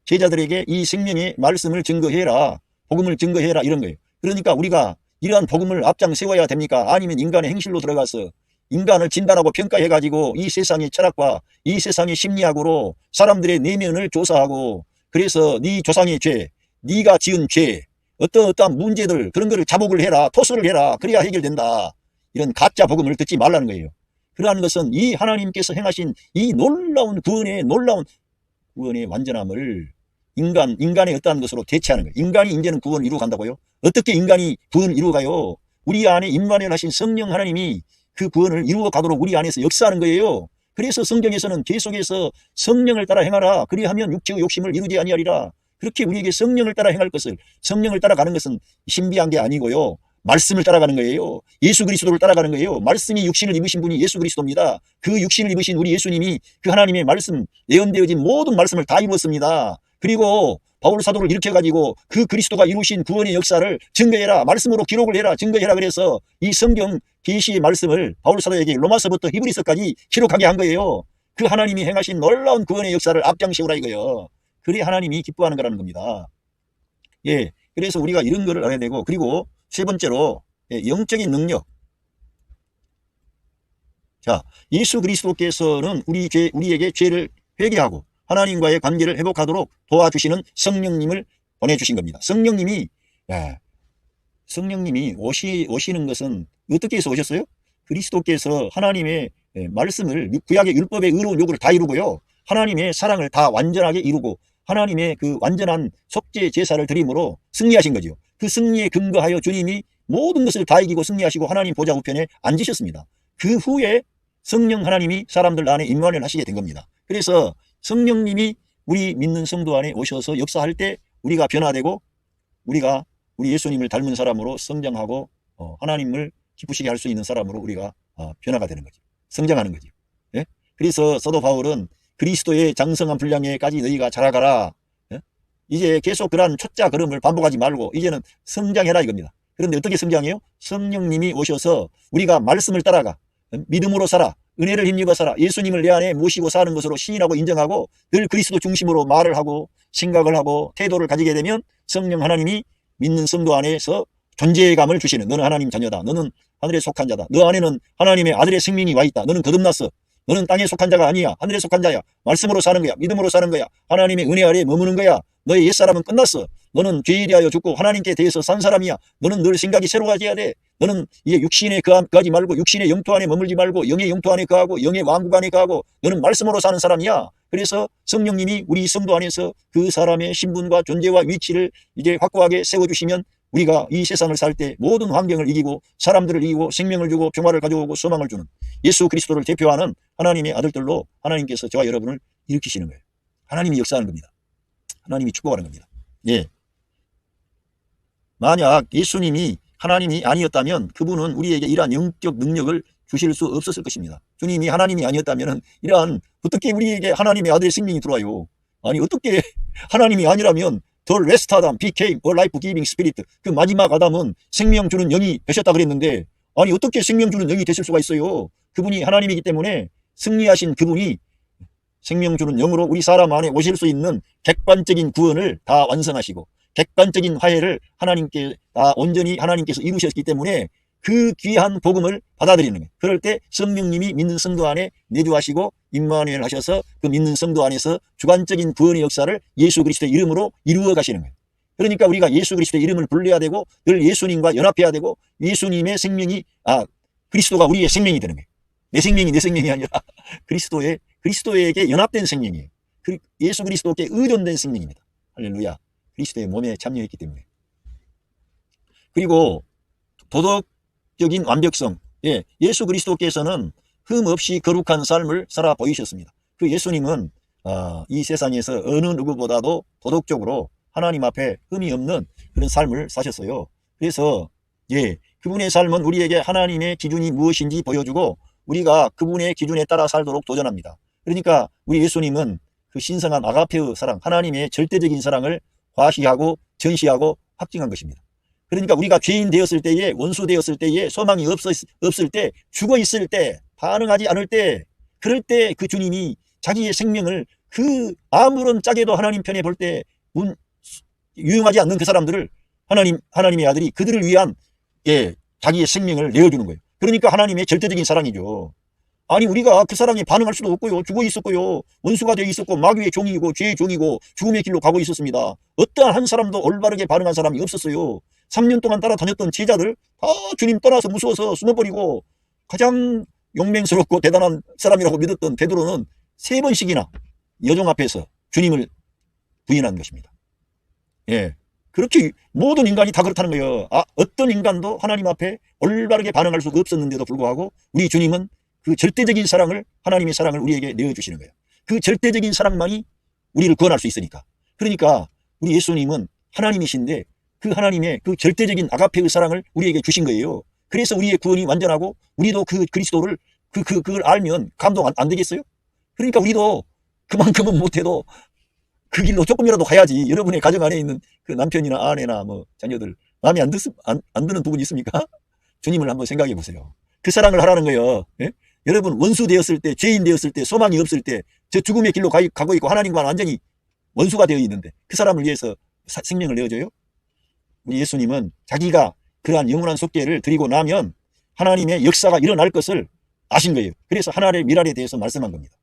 제자들에게 이 생명의 말씀을 증거해라, 복음을 증거해라, 이런 거예요. 그러니까 우리가 이러한 복음을 앞장 세워야 됩니까? 아니면 인간의 행실로 들어가서 인간을 진단하고 평가해가지고 이 세상의 철학과 이 세상의 심리학으로 사람들의 내면을 조사하고, 그래서 네 조상의 죄, 네가 지은 죄, 어떠한 문제들, 그런 거를 자복을 해라, 토설을 해라, 그래야 해결된다. 이런 가짜 복음을 듣지 말라는 거예요. 그러한 것은 이 하나님께서 행하신 이 놀라운 구원의 완전함을 인간의 어떠한 것으로 대체하는 거예요. 인간이 이제는 구원을 이루어 간다고요? 어떻게 인간이 구원을 이루어 가요? 우리 안에 임마누엘 하신 성령 하나님이 그 구원을 이루어 가도록 우리 안에서 역사하는 거예요. 그래서 성경에서는 계속해서 성령을 따라 행하라, 그리하면 육체의 욕심을 이루지 아니하리라. 그렇게 우리에게 성령을 따라 행할 것을, 성령을 따라가는 것은 신비한 게 아니고요, 말씀을 따라가는 거예요. 예수 그리스도를 따라가는 거예요. 말씀이 육신을 입으신 분이 예수 그리스도입니다. 그 육신을 입으신 우리 예수님이 그 하나님의 말씀, 예언되어진 모든 말씀을 다 이루었습니다. 그리고 바울 사도를 일으켜가지고 그 그리스도가 이루신 구원의 역사를 증거해라, 말씀으로 기록을 해라, 증거해라. 그래서 이 성경 계시의 말씀을 바울 사도에게 로마서부터 히브리서까지 기록하게 한 거예요. 그 하나님이 행하신 놀라운 구원의 역사를 앞장세우라 이거예요. 그래 하나님이 기뻐하는 거라는 겁니다. 예, 그래서 우리가 이런 거를 알아야 되고, 그리고 세 번째로 영적인 능력. 자, 예수 그리스도께서는 우리에게 죄를 회개하고 하나님과의 관계를 회복하도록 도와주시는 성령님을 보내주신 겁니다. 성령님이 오시는 것은 어떻게 해서 오셨어요? 그리스도께서 하나님의 말씀을, 구약의 율법의 의로운 요구를 다 이루고요, 하나님의 사랑을 다 완전하게 이루고 하나님의 그 완전한 속죄 제사를 드림으로 승리하신 거죠. 그 승리에 근거하여 주님이 모든 것을 다 이기고 승리하시고 하나님 보좌 우편에 앉으셨습니다. 그 후에 성령 하나님이 사람들 안에 임만을 하시게 된 겁니다. 그래서 성령님이 우리 믿는 성도 안에 오셔서 역사할 때 우리가 변화되고, 우리가 우리 예수님을 닮은 사람으로 성장하고 하나님을 기쁘시게 할 수 있는 사람으로 우리가 변화가 되는 거죠. 성장하는 거죠. 예? 그래서 사도 바울은 그리스도의 장성한 분량에까지 너희가 자라가라. 예? 이제 계속 그러한 초짜 걸음을 반복하지 말고 이제는 성장해라 이겁니다. 그런데 어떻게 성장해요? 성령님이 오셔서 우리가 말씀을 따라가, 믿음으로 살아, 은혜를 힘입어 살아, 예수님을 내 안에 모시고 사는 것으로 시인하고 인정하고 늘 그리스도 중심으로 말을 하고 생각을 하고 태도를 가지게 되면 성령 하나님이 믿는 성도 안에서 존재감을 주시는, 너는 하나님 자녀다, 너는 하늘에 속한 자다, 너 안에는 하나님의 아들의 생명이 와 있다, 너는 거듭났어, 너는 땅에 속한 자가 아니야, 하늘에 속한 자야, 말씀으로 사는 거야, 믿음으로 사는 거야, 하나님의 은혜 아래에 머무는 거야, 너의 옛사람은 끝났어, 너는 죄에 대하여 죽고 하나님께 대해서 산 사람이야, 너는 늘 생각이 새로워져야 돼, 너는 이제 육신에 거하지 말고, 육신의 영토 안에 머물지 말고 영의 영토 안에 거하고 영의 왕국 안에 거하고 너는 말씀으로 사는 사람이야. 그래서 성령님이 우리 성도 안에서 그 사람의 신분과 존재와 위치를 이제 확고하게 세워주시면 우리가 이 세상을 살 때 모든 환경을 이기고 사람들을 이기고 생명을 주고 평화를 가져오고 소망을 주는 예수 그리스도를 대표하는 하나님의 아들들로 하나님께서 저와 여러분을 일으키시는 거예요. 하나님이 역사하는 겁니다. 하나님이 축복하는 겁니다. 예. 만약 예수님이 하나님이 아니었다면 그분은 우리에게 이러한 영적 능력을 주실 수 없었을 것입니다. 주님이 하나님이 아니었다면 이러한, 어떻게 우리에게 하나님의 아들의 생명이 들어와요? 아니 어떻게 하나님이 아니라면 The last Adam became a life-giving spirit. 그 마지막 아담은 생명 주는 영이 되셨다 그랬는데, 아니 어떻게 생명 주는 영이 되실 수가 있어요? 그분이 하나님이기 때문에 승리하신 그분이 생명 주는 영으로 우리 사람 안에 오실 수 있는 객관적인 구원을 다 완성하시고 객관적인 화해를 하나님께 다 온전히 하나님께서 이루셨기 때문에 그 귀한 복음을 받아들이는 거예요. 그럴 때 성령님이 믿는 성도 안에 내주하시고 임마누엘 하셔서 그 믿는 성도 안에서 주관적인 구원의 역사를 예수 그리스도의 이름으로 이루어 가시는 거예요. 그러니까 우리가 예수 그리스도의 이름을 불러야 되고 늘 예수님과 연합해야 되고 예수님의 생명이, 그리스도가 우리의 생명이 되는 거예요. 내 생명이 내 생명이 아니라 그리스도에게 연합된 생명이에요. 예수 그리스도께 의존된 생명입니다. 할렐루야. 그리스도의 몸에 참여했기 때문에. 그리고 도덕적인 완벽성. 예수 그리스도께서는 흠 없이 거룩한 삶을 살아 보이셨습니다. 그 예수님은 이 세상에서 어느 누구보다도 도덕적으로 하나님 앞에 흠이 없는 그런 삶을 사셨어요. 그래서 그분의 삶은 우리에게 하나님의 기준이 무엇인지 보여주고 우리가 그분의 기준에 따라 살도록 도전합니다. 그러니까 우리 예수님은 그 신성한 아가페의 사랑, 하나님의 절대적인 사랑을 과시하고 전시하고 확증한 것입니다. 그러니까 우리가 죄인 되었을 때에, 원수 되었을 때에, 소망이 없을 때, 죽어 있을 때, 반응하지 않을 때, 그럴 때 그 주님이 자기의 생명을 그 아무런 짝에도 하나님 편에 볼 때 유용하지 않는 그 사람들을 하나님의 아들이 그들을 위한 자기의 생명을 내어주는 거예요. 그러니까 하나님의 절대적인 사랑이죠. 아니 우리가 그 사랑에 반응할 수도 없고요. 죽어 있었고요. 원수가 되어 있었고 마귀의 종이고 죄의 종이고 죽음의 길로 가고 있었습니다. 어떠한 한 사람도 올바르게 반응한 사람이 없었어요. 3년 동안 따라다녔던 제자들 다 주님 떠나서 무서워서 숨어버리고 가장 용맹스럽고 대단한 사람이라고 믿었던 베드로는 3번씩이나 여종 앞에서 주님을 부인한 것입니다. 예, 그렇게 모든 인간이 다 그렇다는 거예요. 어떤 인간도 하나님 앞에 올바르게 반응할 수가 없었는데도 불구하고 우리 주님은 그 절대적인 사랑을, 하나님의 사랑을 우리에게 내어주시는 거예요. 그 절대적인 사랑만이 우리를 구원할 수 있으니까. 그러니까 우리 예수님은 하나님이신데 그 하나님의 그 절대적인 아가페의 사랑을 우리에게 주신 거예요. 그래서 우리의 구원이 완전하고 우리도 그 그리스도를 그걸 알면 감동 안 되겠어요? 그러니까 우리도 그만큼은 못해도 그 길로 조금이라도 가야지. 여러분의 가정 안에 있는 그 남편이나 아내나 뭐 자녀들 마음에 안 드는 부분이 있습니까? 주님을 한번 생각해 보세요. 그 사랑을 하라는 거예요. 예? 여러분 원수 되었을 때, 죄인 되었을 때, 소망이 없을 때, 저 죽음의 길로 가고 있고 하나님과는 완전히 원수가 되어 있는데 그 사람을 위해서 생명을 내어줘요? 우리 예수님은 자기가 그러한 영원한 속죄를 드리고 나면 하나님의 역사가 일어날 것을 아신 거예요. 그래서 하나님의 미랄에 대해서 말씀한 겁니다.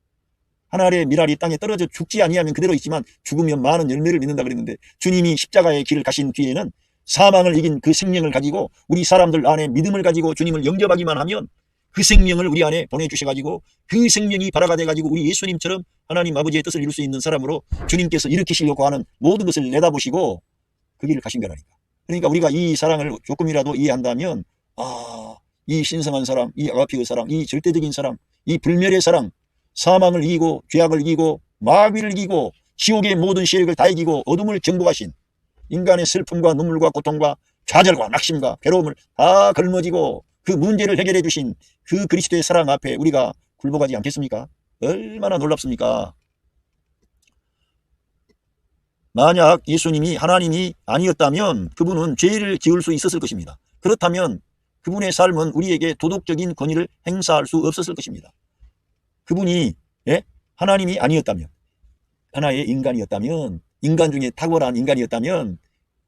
하나님의 미랄이 땅에 떨어져 죽지 아니하면 그대로 있지만 죽으면 많은 열매를 맺는다 그랬는데 주님이 십자가의 길을 가신 뒤에는 사망을 이긴 그 생명을 가지고 우리 사람들 안에 믿음을 가지고 주님을 영접하기만 하면 그 생명을 우리 안에 보내주셔가지고 그 생명이 발화가 돼가지고 우리 예수님처럼 하나님 아버지의 뜻을 이룰 수 있는 사람으로 주님께서 일으키시려고 하는 모든 것을 내다보시고 그 길을 가신 거라니까. 그러니까 우리가 이 사랑을 조금이라도 이해한다면 이 신성한 사랑, 이 아가페의 사랑, 이 절대적인 사랑, 이 불멸의 사랑, 사망을 이기고 죄악을 이기고 마귀를 이기고 지옥의 모든 세력을 다 이기고 어둠을 정복하신 인간의 슬픔과 눈물과 고통과 좌절과 낙심과 괴로움을 다 걸머지고 그 문제를 해결해 주신 그 그리스도의 사랑 앞에 우리가 굴복하지 않겠습니까? 얼마나 놀랍습니까? 만약 예수님이 하나님이 아니었다면 그분은 죄를 지을 수 있었을 것입니다. 그렇다면 그분의 삶은 우리에게 도덕적인 권위를 행사할 수 없었을 것입니다. 그분이 하나님이 아니었다면, 하나의 인간이었다면, 인간 중에 탁월한 인간이었다면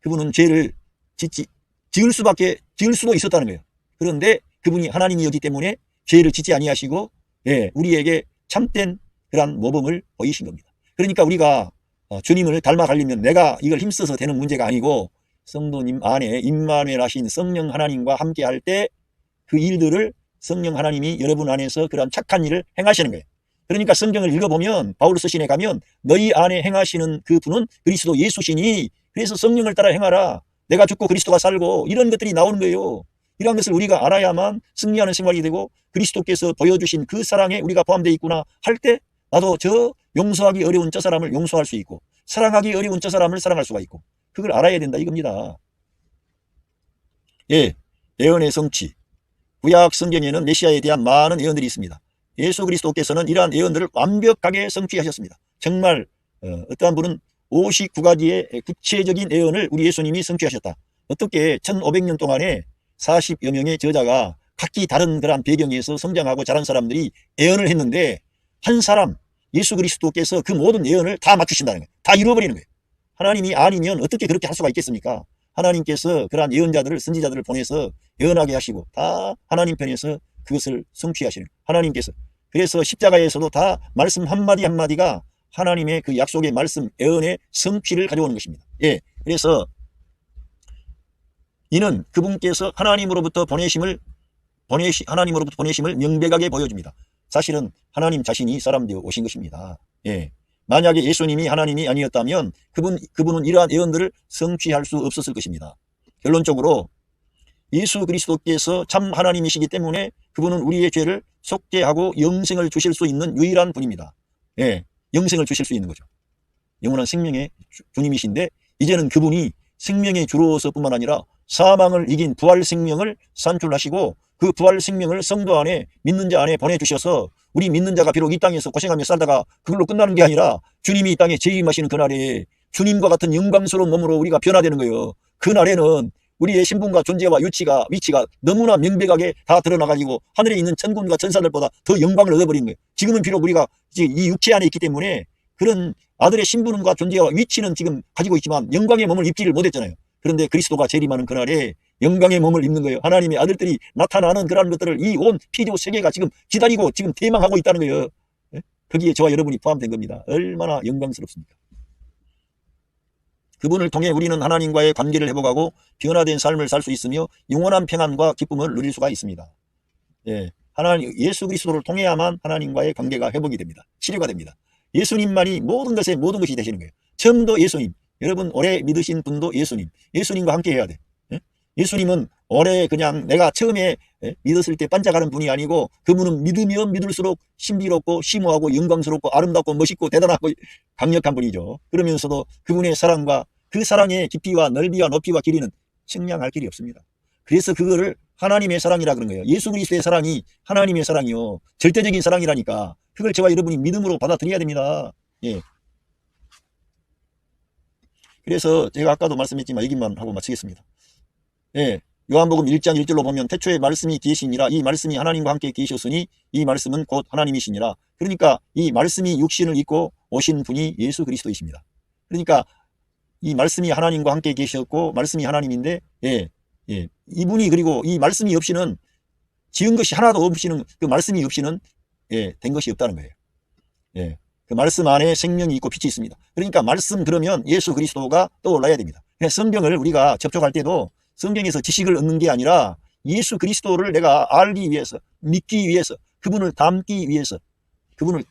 그분은 죄를 지을 수도 있었다는 거예요. 그런데 그분이 하나님이었기 때문에 죄를 짓지 아니하시고 우리에게 참된 그런 모범을 보이신 겁니다. 그러니까 우리가 주님을 닮아가려면 내가 이걸 힘써서 되는 문제가 아니고 성도님 안에 임마누엘 하신 성령 하나님과 함께 할 때 그 일들을 성령 하나님이 여러분 안에서 그런 착한 일을 행하시는 거예요. 그러니까 성경을 읽어보면 바울서 신에 가면 너희 안에 행하시는 그 분은 그리스도 예수시니 그래서 성령을 따라 행하라. 내가 죽고 그리스도가 살고 이런 것들이 나오는 거예요. 이런 것을 우리가 알아야만 승리하는 생활이 되고 그리스도께서 보여주신 그 사랑에 우리가 포함되어 있구나 할 때 나도 저 용서하기 어려운 저 사람을 용서할 수 있고 사랑하기 어려운 저 사람을 사랑할 수가 있고 그걸 알아야 된다 이겁니다. 예언의 성취. 구약 성경에는 메시아에 대한 많은 예언들이 있습니다. 예수 그리스도께서는 이러한 예언들을 완벽하게 성취하셨습니다. 정말 어떠한 분은 59가지의 구체적인 예언을 우리 예수님이 성취하셨다. 어떻게 1500년 동안에 40여 명의 저자가 각기 다른 그런 배경에서 성장하고 자란 사람들이 예언을 했는데 한 사람 예수 그리스도께서 그 모든 예언을 다 맞추신다는 거예요. 다 이루어버리는 거예요. 하나님이 아니면 어떻게 그렇게 할 수가 있겠습니까? 하나님께서 그러한 예언자들을 선지자들을 보내서 예언하게 하시고 다 하나님 편에서 그것을 성취하시는 하나님께서. 그래서 십자가에서도 다 말씀 한마디 한마디가 하나님의 그 약속의 말씀 예언의 성취를 가져오는 것입니다. 그래서 이는 그분께서 하나님으로부터 보내심을 명백하게 보여줍니다. 사실은 하나님 자신이 사람 되어 오신 것입니다. 만약에 예수님이 하나님이 아니었다면 그분은 이러한 예언들을 성취할 수 없었을 것입니다. 결론적으로 예수 그리스도께서 참 하나님이시기 때문에 그분은 우리의 죄를 속죄하고 영생을 주실 수 있는 유일한 분입니다. 영생을 주실 수 있는 거죠. 영원한 생명의 주님이신데 이제는 그분이 생명의 주로서 뿐만 아니라 사망을 이긴 부활 생명을 산출하시고 그 부활 생명을 성도 안에 믿는 자 안에 보내주셔서 우리 믿는 자가 비록 이 땅에서 고생하며 살다가 그걸로 끝나는 게 아니라 주님이 이 땅에 재림하시는 그날에 주님과 같은 영광스러운 몸으로 우리가 변화되는 거예요. 그날에는 우리의 신분과 존재와 위치가 너무나 명백하게 다 드러나가지고 하늘에 있는 천군과 천사들보다 더 영광을 얻어버리는 거예요. 지금은 비록 우리가 이 육체 안에 있기 때문에 그런 아들의 신분과 존재와 위치는 지금 가지고 있지만 영광의 몸을 입지를 못했잖아요. 그런데 그리스도가 재림하는 그날에 영광의 몸을 입는 거예요. 하나님의 아들들이 나타나는 그런 것들을 이 온 피조 세계가 지금 기다리고 지금 대망하고 있다는 거예요. 거기에 저와 여러분이 포함된 겁니다. 얼마나 영광스럽습니까? 그분을 통해 우리는 하나님과의 관계를 회복하고 변화된 삶을 살 수 있으며 영원한 평안과 기쁨을 누릴 수가 있습니다. 예수 그리스도를 통해야만 하나님과의 관계가 회복이 됩니다. 치료가 됩니다. 예수님만이 모든 것이 되시는 거예요. 처음도 예수님, 여러분 오래 믿으신 분도 예수님과 함께 해야 돼. 예수님은 오래 그냥 내가 처음에 믿었을 때 반짝하는 분이 아니고 그분은 믿으면 믿을수록 신비롭고 심오하고 영광스럽고 아름답고 멋있고 대단하고 강력한 분이죠. 그러면서도 그분의 사랑과 그 사랑의 깊이와 넓이와 높이와 길이는 측량할 길이 없습니다. 그래서 그거를 하나님의 사랑이라 그런 거예요. 예수 그리스도의 사랑이 하나님의 사랑이요. 절대적인 사랑이라니까. 그걸 저와 여러분이 믿음으로 받아들여야 됩니다. 그래서 제가 아까도 말씀했지만 얘기만 하고 마치겠습니다. 요한복음 1장 1절로 보면 태초에 말씀이 계시니라. 이 말씀이 하나님과 함께 계셨으니 이 말씀은 곧 하나님이시니라. 그러니까 이 말씀이 육신을 입고 오신 분이 예수 그리스도이십니다. 그러니까 이 말씀이 하나님과 함께 계셨고 말씀이 하나님인데 이분이 그리고 이 말씀이 없이는 지은 것이 하나도 없이는 그 말씀이 없이는 된 것이 없다는 거예요. 그 말씀 안에 생명이 있고 빛이 있습니다. 그러니까 말씀 그러면 예수 그리스도가 떠올라야 됩니다. 성경을 우리가 접촉할 때도 성경에서 지식을 얻는 게 아니라 예수 그리스도를 내가 알기 위해서, 믿기 위해서, 그분을 닮기 위해서, 그분을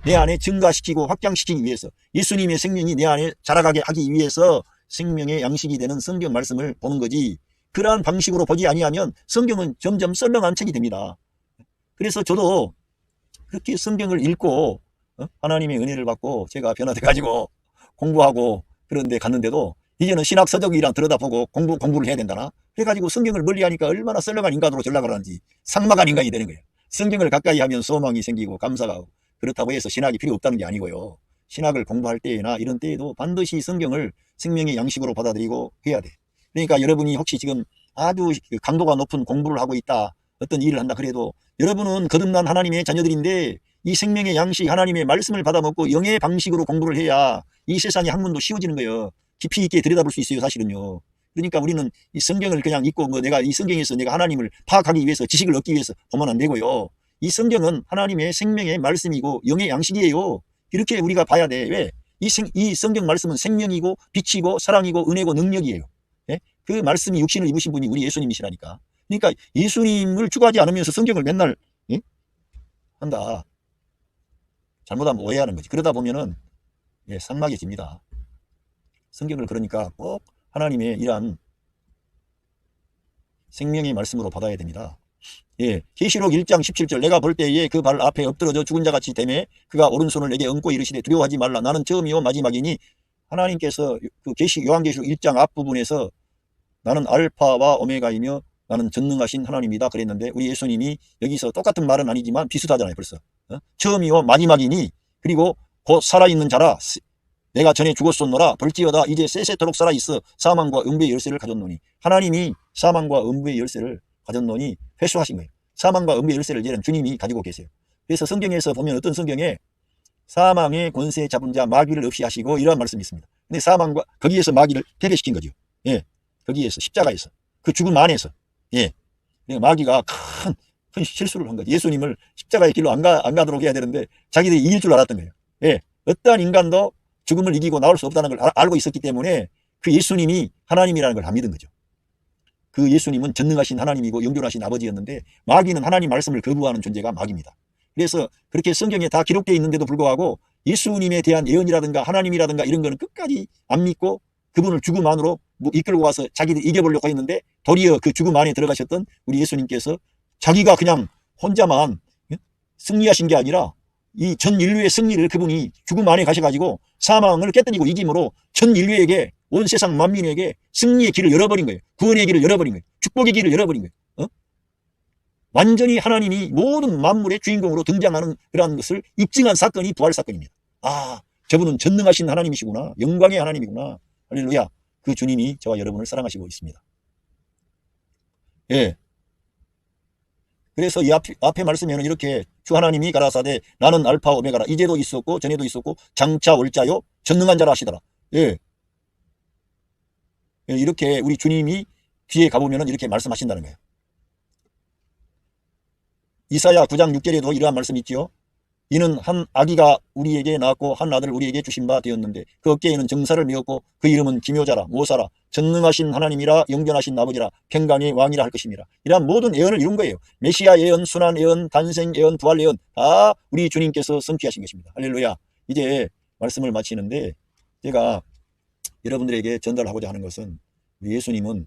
내 안에 증가시키고 확장시키기 위해서, 예수님의 생명이 내 안에 자라가게 하기 위해서 생명의 양식이 되는 성경 말씀을 보는 거지, 그러한 방식으로 보지 아니하면 성경은 점점 썰렁한 책이 됩니다. 그래서 저도 그렇게 성경을 읽고 하나님의 은혜를 받고 제가 변화돼가지고 공부하고 그런 데 갔는데도 이제는 신학 서적이랑 들여다보고 공부를 해야 된다나? 그래가지고 성경을 멀리하니까 얼마나 썰렁한 인간으로 전락을 하는지 삭막한 인간이 되는 거예요. 성경을 가까이 하면 소망이 생기고 감사가 하고, 그렇다고 해서 신학이 필요 없다는 게 아니고요. 신학을 공부할 때나 이런 때에도 반드시 성경을 생명의 양식으로 받아들이고 해야 돼. 그러니까 여러분이 혹시 지금 아주 강도가 높은 공부를 하고 있다, 어떤 일을 한다 그래도 여러분은 거듭난 하나님의 자녀들인데 이 생명의 양식 하나님의 말씀을 받아먹고 영의 방식으로 공부를 해야 이 세상의 학문도 쉬워지는 거예요. 깊이 있게 들여다볼 수 있어요, 사실은요. 그러니까 우리는 이 성경을 그냥 읽고 내가 이 성경에서 내가 하나님을 파악하기 위해서 지식을 얻기 위해서 보면 안 되고요. 이 성경은 하나님의 생명의 말씀이고 영의 양식이에요. 이렇게 우리가 봐야 돼. 왜? 이 성경 말씀은 생명이고 빛이고 사랑이고 은혜고 능력이에요. 그 말씀이 육신을 입으신 분이 우리 예수님이시라니까. 그러니까 예수님을 추구하지 않으면서 성경을 맨날 한다. 잘못하면 오해하는 거지. 그러다 보면은 삭막해집니다. 성경을 그러니까 꼭 하나님의 이러한 생명의 말씀으로 받아야 됩니다. 계시록 1장 17절 내가 볼 때에 그 발 앞에 엎드러져 죽은 자같이 되매 그가 오른손을 내게 얹고 이르시되 두려워하지 말라. 나는 처음이요 마지막이니. 하나님께서 그 요한계시록 1장 앞부분에서 나는 알파와 오메가이며 나는 전능하신 하나님이다 그랬는데 우리 예수님이 여기서 똑같은 말은 아니지만 비슷하잖아요. 벌써 처음이요 마지막이니 그리고 곧 살아있는 자라 내가 전에 죽었었노라 벌지어다 이제 세세토록 살아있어 사망과 음부의 열쇠를 가졌노니. 하나님이 사망과 음부의 열쇠를 가졌노니 회수하신 거예요. 사망과 음부의 열쇠를 이제는 주님이 가지고 계세요. 그래서 성경에서 보면 어떤 성경에 사망의 권세 잡은 자 마귀를 없이 하시고 이러한 말씀이 있습니다. 근데 사망과 거기에서 마귀를 패배시킨 거죠. 거기에서 십자가에서 그 죽음 안에서 마귀가 큰 실수를 한 거죠. 예수님을 십자가의 길로 안 가도록 해야 되는데 자기들이 이길 줄 알았던 거예요. 어떠한 인간도 죽음을 이기고 나올 수 없다는 걸 알고 있었기 때문에 그 예수님이 하나님이라는 걸 안 믿은 거죠. 그 예수님은 전능하신 하나님이고 영존하신 아버지였는데 마귀는 하나님 말씀을 거부하는 존재가 마귀입니다. 그래서 그렇게 성경에 다 기록되어 있는데도 불구하고 예수님에 대한 예언이라든가 하나님이라든가 이런 거는 끝까지 안 믿고 그분을 죽음 안으로 이끌고 가서 자기들 이겨보려고 했는데 도리어 그 죽음 안에 들어가셨던 우리 예수님께서 자기가 그냥 혼자만 승리하신 게 아니라 이 전 인류의 승리를 그분이 죽음 안에 가셔가지고 사망을 깨뜨리고 이김으로 전 인류에게 온 세상 만민에게 승리의 길을 열어버린 거예요. 구원의 길을 열어버린 거예요. 축복의 길을 열어버린 거예요. 완전히 하나님이 모든 만물의 주인공으로 등장하는 그러한 것을 입증한 사건이 부활 사건입니다. 저분은 전능하신 하나님이시구나. 영광의 하나님이구나. 할렐루야. 그 주님이 저와 여러분을 사랑하시고 있습니다. 예. 그래서 이 앞에 말씀에는 이렇게 주 하나님이 가라사대 나는 알파 오메가라. 이제도 있었고 전에도 있었고 장차 올 자요 전능한 자라 하시더라. 예. 예, 이렇게 우리 주님이 뒤에 가보면 이렇게 말씀하신다는 거예요. 이사야 9장 6절에도 이러한 말씀이 있지요. 이는 한 아기가 우리에게 낳았고 한 아들을 우리에게 주신 바 되었는데 그 어깨에는 정사를 메었고 그 이름은 기묘자라 모사라 전능하신 하나님이라 영존하신 아버지라 평강의 왕이라 할 것입니다. 이러한 모든 예언을 이룬 거예요. 메시아 예언, 순환 예언, 단생 예언, 부활 예언 다 우리 주님께서 성취하신 것입니다. 할렐루야. 이제 말씀을 마치는데 제가 여러분들에게 전달하고자 하는 것은 예수님은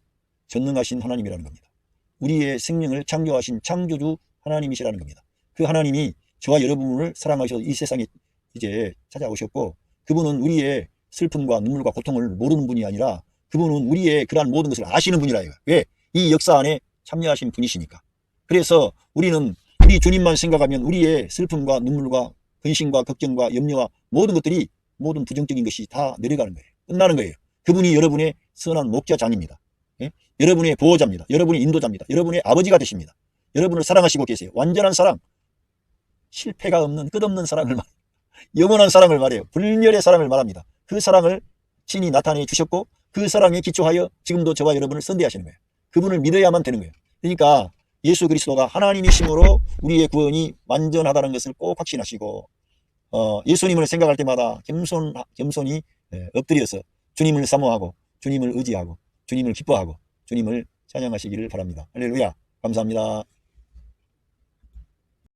전능하신 하나님이라는 겁니다. 우리의 생명을 창조하신 창조주 하나님이시라는 겁니다. 그 하나님이 저와 여러분을 사랑하셔서 이 세상에 이제 찾아오셨고 그분은 우리의 슬픔과 눈물과 고통을 모르는 분이 아니라 그분은 우리의 그러한 모든 것을 아시는 분이라 해요. 왜? 이 역사 안에 참여하신 분이시니까. 그래서 우리는 우리 주님만 생각하면 우리의 슬픔과 눈물과 근심과 걱정과 염려와 모든 것들이 모든 부정적인 것이 다 내려가는 거예요. 끝나는 거예요. 그분이 여러분의 선한 목자장입니다. 예? 여러분의 보호자입니다. 여러분의 인도자입니다. 여러분의 아버지가 되십니다. 여러분을 사랑하시고 계세요. 완전한 사랑, 실패가 없는 끝없는 사랑을 말해요. 영원한 사랑을 말해요. 불멸의 사랑을 말합니다. 그 사랑을 친히 나타내 주셨고 그 사랑에 기초하여 지금도 저와 여러분을 선대하시는 거예요. 그분을 믿어야만 되는 거예요. 그러니까 예수 그리스도가 하나님이심으로 우리의 구원이 완전하다는 것을 꼭 확신하시고 예수님을 생각할 때마다 겸손히 엎드려서 주님을 사모하고 주님을 의지하고 주님을 기뻐하고 주님을 찬양하시기를 바랍니다. 할렐루야. 감사합니다.